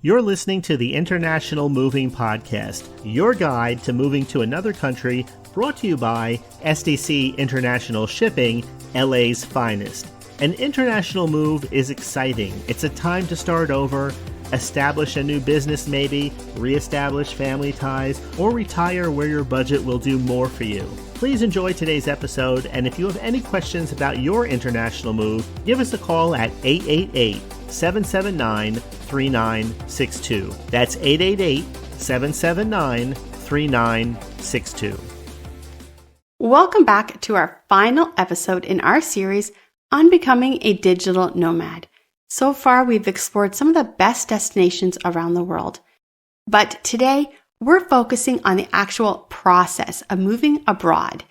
You're listening to the International Moving Podcast, your guide to moving to another country, brought to you by SDC International Shipping, LA's finest. An international move is exciting. It's a time to start over, establish a new business maybe, reestablish family ties, or retire where your budget will do more for you. Please enjoy today's episode, and if you have any questions about your international move, give us a call at 888-779-3962. That's 888-779-3962. Welcome back to our final episode in our series on becoming a digital nomad. So far, we've explored some of the best destinations around the world. But today, we're focusing on the actual process of moving abroad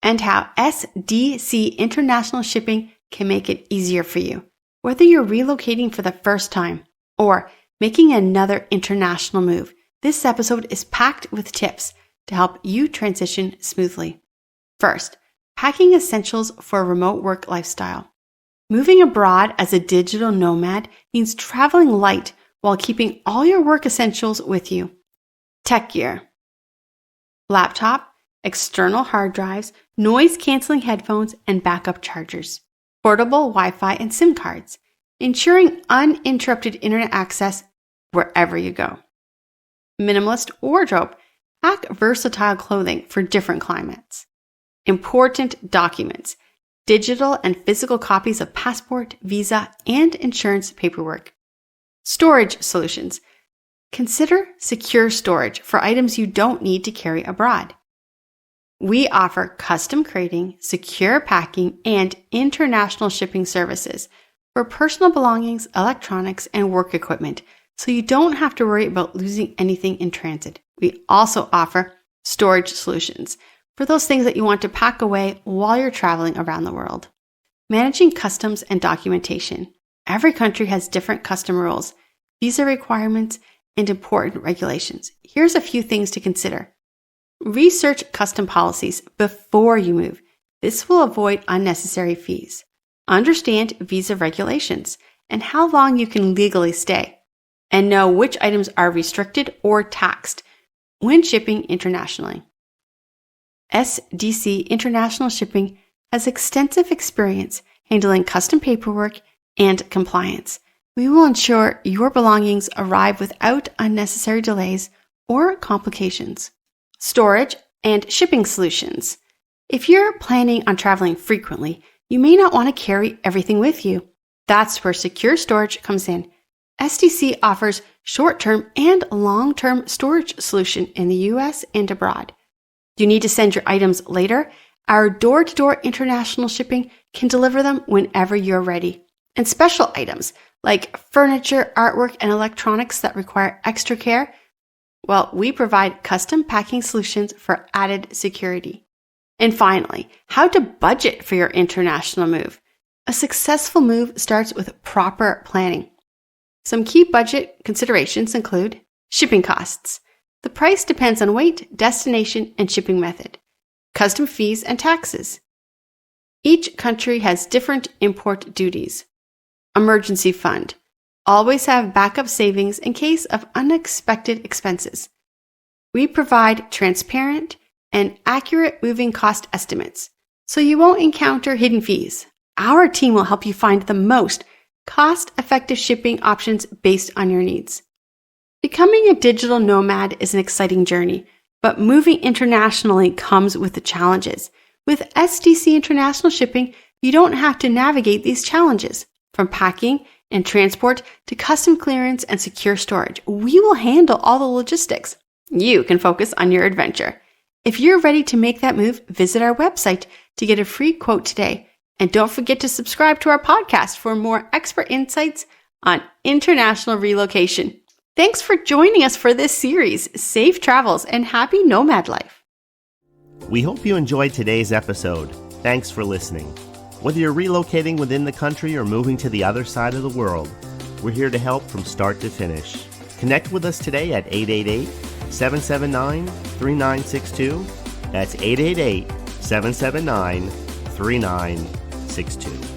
and how SDC International Shipping can make it easier for you. Whether you're relocating for the first time or making another international move, this episode is packed with tips to help you transition smoothly. First, packing essentials for a remote work lifestyle. Moving abroad as a digital nomad means traveling light while keeping all your work essentials with you. Tech gear. Laptop, external hard drives, noise-canceling headphones, and backup chargers. Portable Wi-Fi and SIM cards, ensuring uninterrupted internet access wherever you go. Minimalist wardrobe. Pack versatile clothing for different climates. Important documents. Digital and physical copies of passport, visa, and insurance paperwork. Storage solutions. Consider secure storage for items you don't need to carry abroad. We offer custom crating, secure packing, and international shipping services for personal belongings, electronics, and work equipment, so you don't have to worry about losing anything in transit. We also offer storage solutions for those things that you want to pack away while you're traveling around the world. Managing customs and documentation. Every country has different custom rules, visa requirements, and important regulations. Here's a few things to consider. Research custom policies before you move. This will avoid unnecessary fees. Understand visa regulations and how long you can legally stay, and know which items are restricted or taxed when shipping internationally. SDC International Shipping has extensive experience handling custom paperwork and compliance. We will ensure your belongings arrive without unnecessary delays or complications. Storage and shipping solutions. If you're planning on traveling frequently, you may not want to carry everything with you. That's where secure storage comes in. SDC offers short-term and long-term storage solution in the US and abroad. Do you need to send your items later? Our door-to-door international shipping can deliver them whenever you're ready. And special items like furniture, artwork, and electronics that require extra care, well, we provide custom packing solutions for added security. And finally, how to budget for your international move. A successful move starts with proper planning. Some key budget considerations include shipping costs. The price depends on weight, destination, and shipping method. Custom fees and taxes. Each country has different import duties. Emergency fund. Always have backup savings in case of unexpected expenses. We provide transparent and accurate moving cost estimates, so you won't encounter hidden fees. Our team will help you find the most cost-effective shipping options based on your needs. Becoming a digital nomad is an exciting journey, but moving internationally comes with the challenges. With SDC International Shipping, you don't have to navigate these challenges. From packing and transport to custom clearance and secure storage, we will handle all the logistics. You can focus on your adventure. If you're ready to make that move, visit our website to get a free quote today. And don't forget to subscribe to our podcast for more expert insights on international relocation. Thanks for joining us for this series. Safe travels and happy nomad life. We hope you enjoyed today's episode. Thanks for listening. Whether you're relocating within the country or moving to the other side of the world, we're here to help from start to finish. Connect with us today at 888-779-3962. That's 888-779-3962.